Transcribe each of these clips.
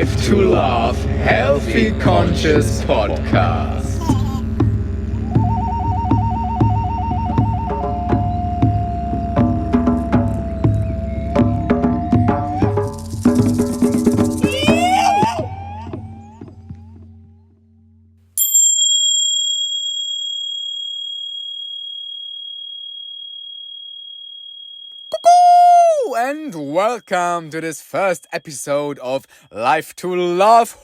Life to Love Healthy Conscious Podcast. And welcome to this first episode of Life to Love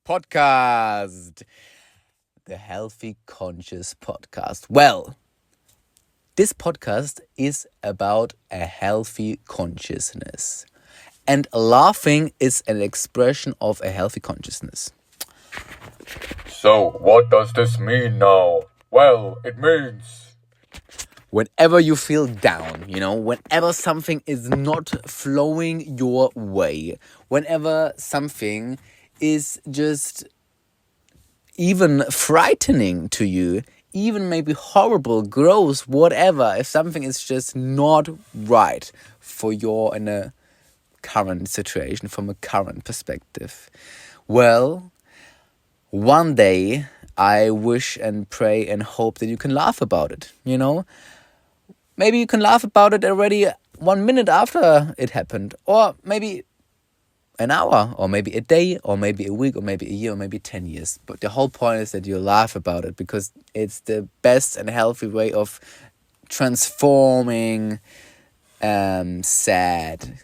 Podcast, the Healthy Conscious Podcast. Well, this podcast is about a healthy consciousness, and laughing is an expression of a healthy consciousness. So, what does this mean now? Well, it means... Whenever you feel down, whenever something is not flowing your way, whenever something is just even frightening to you, even maybe horrible, gross, whatever, if something is just not right for your in a current situation, from a current perspective, well, one day I wish and pray and hope that you can laugh about it, Maybe you can laugh about it already 1 minute after it happened, or maybe an hour, or maybe a day, or maybe a week, or maybe a year, or maybe 10 years. But the whole point is that you laugh about it, because it's the best and healthy way of transforming sad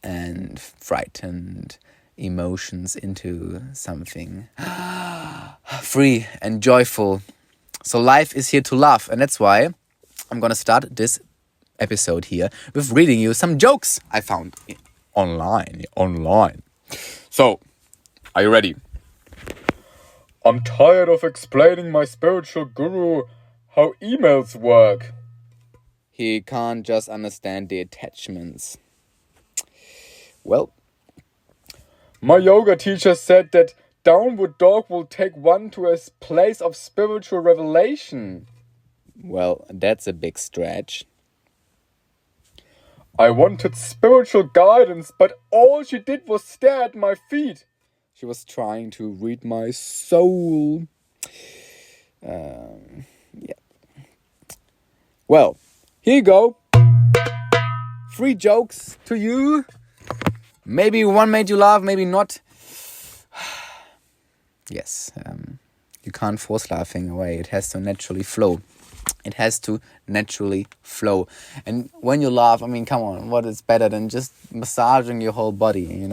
and frightened emotions into something free and joyful. So life is here to laugh, and that's why I'm gonna start this episode here with reading you some jokes I found online. So, are you ready? I'm tired of explaining my spiritual guru how emails work. He can't just understand the attachments. Well, my yoga teacher said that downward dog will take one to a place of spiritual revelation. Well, that's a big stretch. I wanted spiritual guidance, but all she did was stare at my feet. She was trying to read my soul. Yeah. Well, here you go. 3 jokes to you. Maybe one made you laugh, maybe not. Yes, you can't force laughing away. It has to naturally flow. It has to naturally flow. And when you laugh, come on, what is better than just massaging your whole body,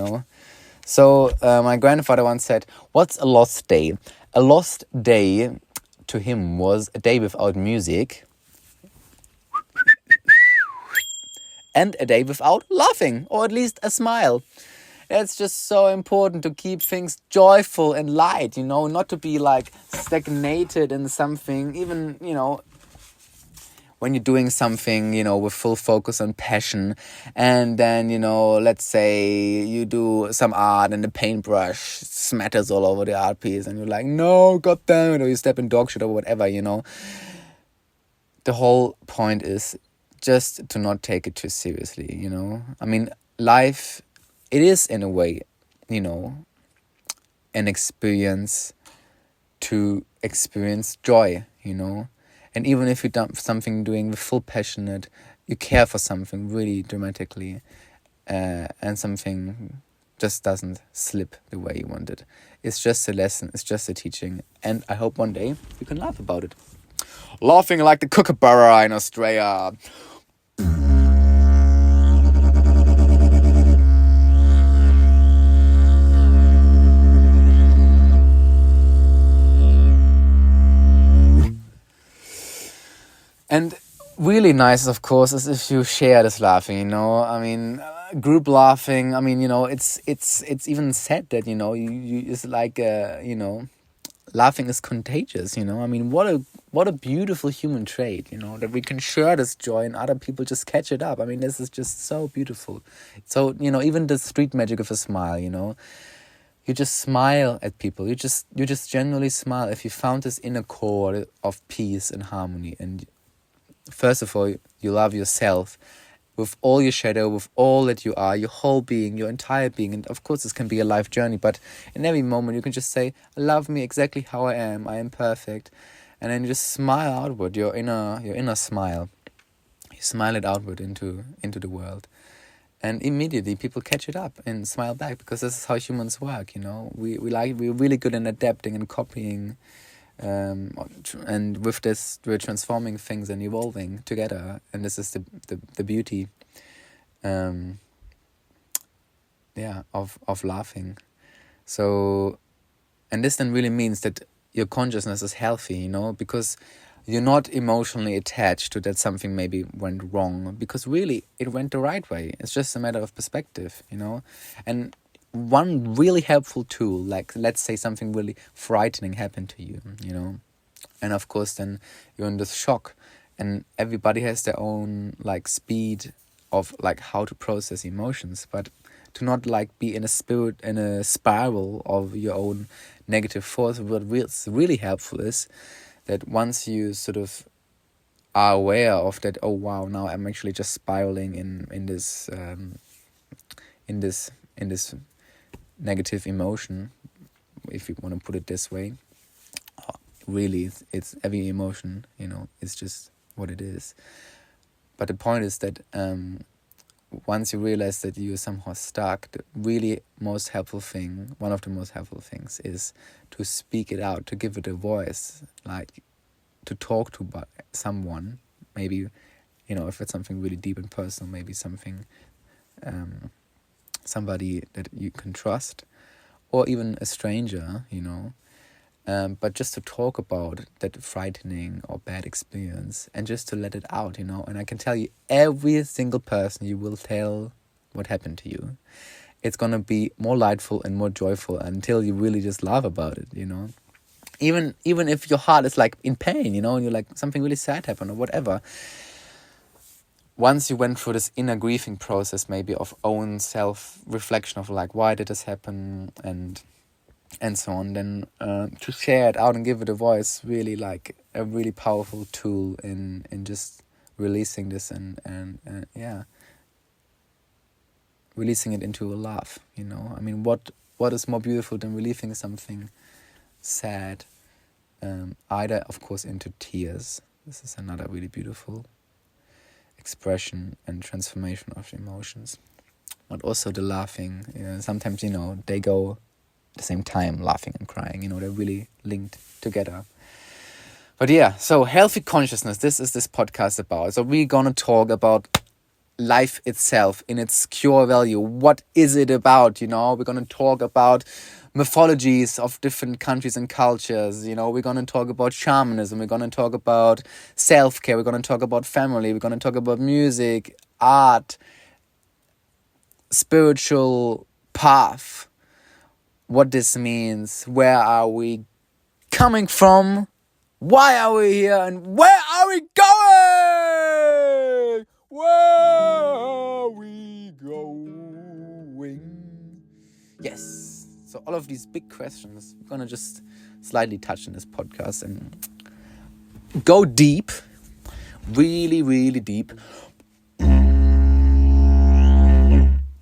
So my grandfather once said, what's a lost day? A lost day to him was a day without music and a day without laughing, or at least a smile. It's just so important to keep things joyful and light, not to be like stagnated in something, even, when you're doing something, with full focus and passion, and then, let's say you do some art and the paintbrush smatters all over the art piece, and you're like, no, goddamn it, or you step in dog shit or whatever, The whole point is just to not take it too seriously, Life, it is in a way, an experience to experience joy, And even if you do something doing with full passionate, you care for something really dramatically, and something just doesn't slip the way you want it. It's just a lesson, it's just a teaching, and I hope one day you can laugh about it. Laughing like the kookaburra in Australia. And really nice, of course, is if you share this laughing, group laughing. It's even said that, you it's like, laughing is contagious, what a beautiful human trait, that we can share this joy and other people just catch it up. This is just so beautiful. So, even the street magic of a smile, you just smile at people. You just genuinely smile if you found this inner core of peace and harmony. And first of all, you love yourself, with all your shadow, with all that you are, your whole being, your entire being. And of course, this can be a life journey, but in every moment, you can just say, love me exactly how I am perfect. And then you just smile outward, your inner smile. You smile it outward into the world. And immediately people catch it up and smile back, because this is how humans work, we're really good in adapting and copying, and with this we're transforming things and evolving together, and this is the beauty of laughing. So, and this then really means that your consciousness is healthy, because you're not emotionally attached to that something maybe went wrong, because really it went the right way. It's just a matter of perspective, and one really helpful tool, like let's say something really frightening happened to you, and of course then you're in this shock, and everybody has their own like speed of like how to process emotions, but to not like be in a spiral of your own negative thoughts. What's really helpful is that once you sort of are aware of that, oh wow, now I'm actually just spiraling in this negative emotion, if you want to put it this way. Really, it's every emotion, it's just what it is. But the point is that once you realize that you're somehow stuck, the really most helpful thing, one of the most helpful things, is to speak it out, to give it a voice, like to talk to someone, maybe, if it's something really deep and personal, maybe something, somebody that you can trust, or even a stranger, but just to talk about that frightening or bad experience, and just to let it out, and I can tell you, every single person you will tell what happened to you, it's gonna be more lightful and more joyful until you really just laugh about it, even if your heart is like in pain, and you're like, something really sad happened or whatever. Once you went through this inner grieving process, maybe of own self-reflection of like, why did this happen, and so on, then to share it out and give it a voice, really like a really powerful tool in just releasing this and releasing it into a laugh, I mean, what is more beautiful than releasing something sad, either of course into tears. This is another really beautiful expression and transformation of emotions, but also the laughing. Sometimes they go at the same time, laughing and crying, they're really linked together. But yeah, so healthy consciousness, this is this podcast about. So we're gonna talk about life itself in its core value. What is it about? We're gonna talk about mythologies of different countries and cultures. We're gonna talk about shamanism. We're gonna talk about self-care. We're gonna talk about family. We're gonna talk about music, art, spiritual path, what this means, where are we coming from, why are we here, and where are we going? Where are we going? Yes. So all of these big questions we're gonna just slightly touch in this podcast and go deep, really, really deep,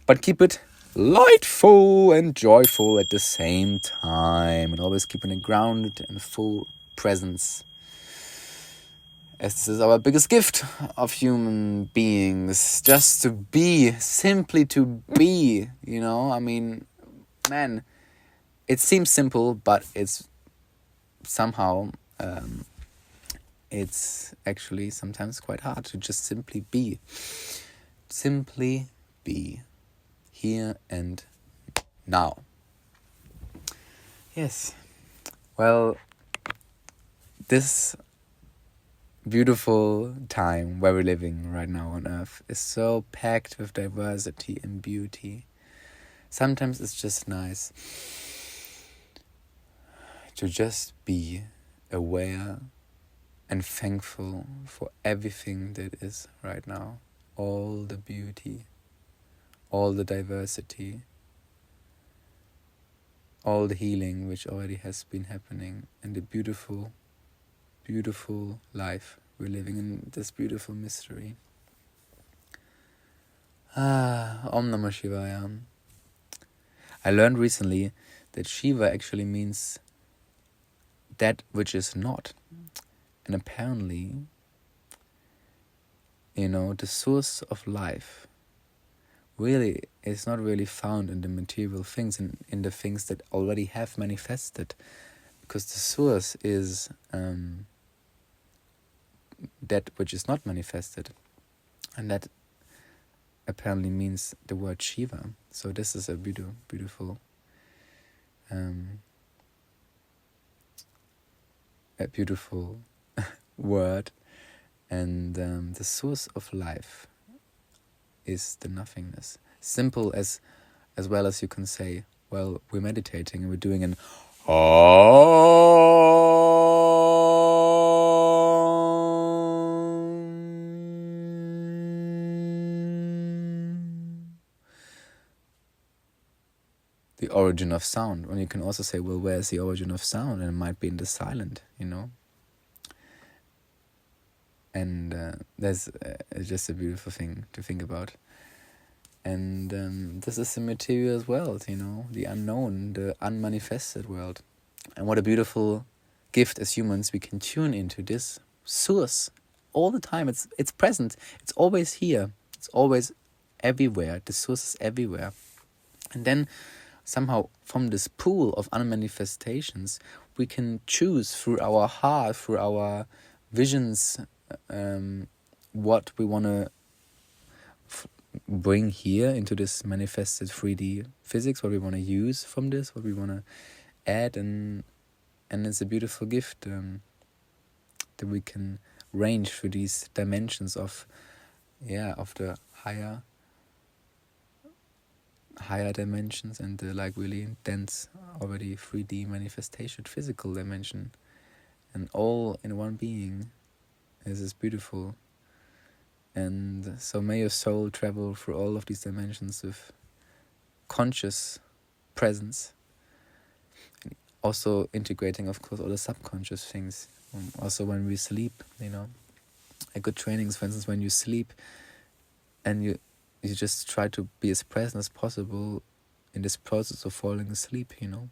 but keep it lightful and joyful at the same time, and always keeping it grounded and full presence, as this is our biggest gift of human beings, just to be, simply to be, I mean, man, it seems simple, but it's somehow it's actually sometimes quite hard to just simply be here and now. Yes. Well, this beautiful time where we're living right now on Earth is so packed with diversity and beauty. Sometimes it's just nice to just be aware and thankful for everything that is right now. All the beauty, all the diversity, all the healing which already has been happening, and the beautiful, beautiful life we're living in, this beautiful mystery. Om Namah Shivaya. I learned recently that Shiva actually means that which is not. And apparently, the source of life really is not really found in the material things, in the things that already have manifested. Because the source is that which is not manifested. And that apparently means the word Shiva. So this is a beautiful word. And the source of life is the nothingness. Simple as well as you can say, well, we're meditating and we're doing an the origin of sound. And you can also say, well, where's the origin of sound? And it might be in the silent, And that's just a beautiful thing to think about. And this is the material world, the unknown, the unmanifested world. And what a beautiful gift as humans, we can tune into this source all the time. It's present. It's always here. It's always everywhere. The source is everywhere. And then somehow from this pool of unmanifestations, we can choose through our heart, through our visions, what we want to bring here into this manifested 3D physics, what we want to use from this, what we want to add, and it's a beautiful gift that we can range through these dimensions of the higher dimensions and the really dense already 3D manifestation, physical dimension, and all in one being. This is beautiful. And so may your soul travel through all of these dimensions with conscious presence. Also integrating, of course, all the subconscious things. Also when we sleep, a good training is, for instance, when you sleep and you just try to be as present as possible in this process of falling asleep, In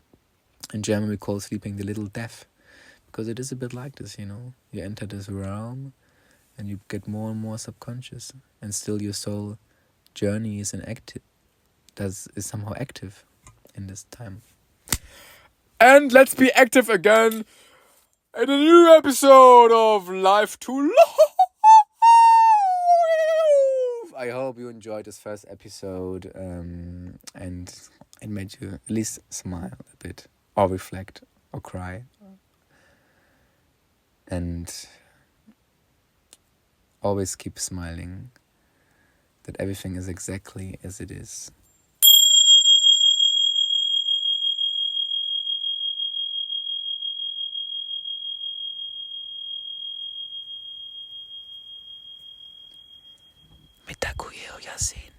German we call sleeping the little death. Because it is a bit like this, You enter this realm and you get more and more subconscious, and still your soul journey is somehow active in this time. And let's be active again in a new episode of Life to Love. I hope you enjoyed this first episode and it made you at least smile a bit, or reflect, or cry. And always keep smiling, that everything is exactly as it is. Mitakuye Yasin.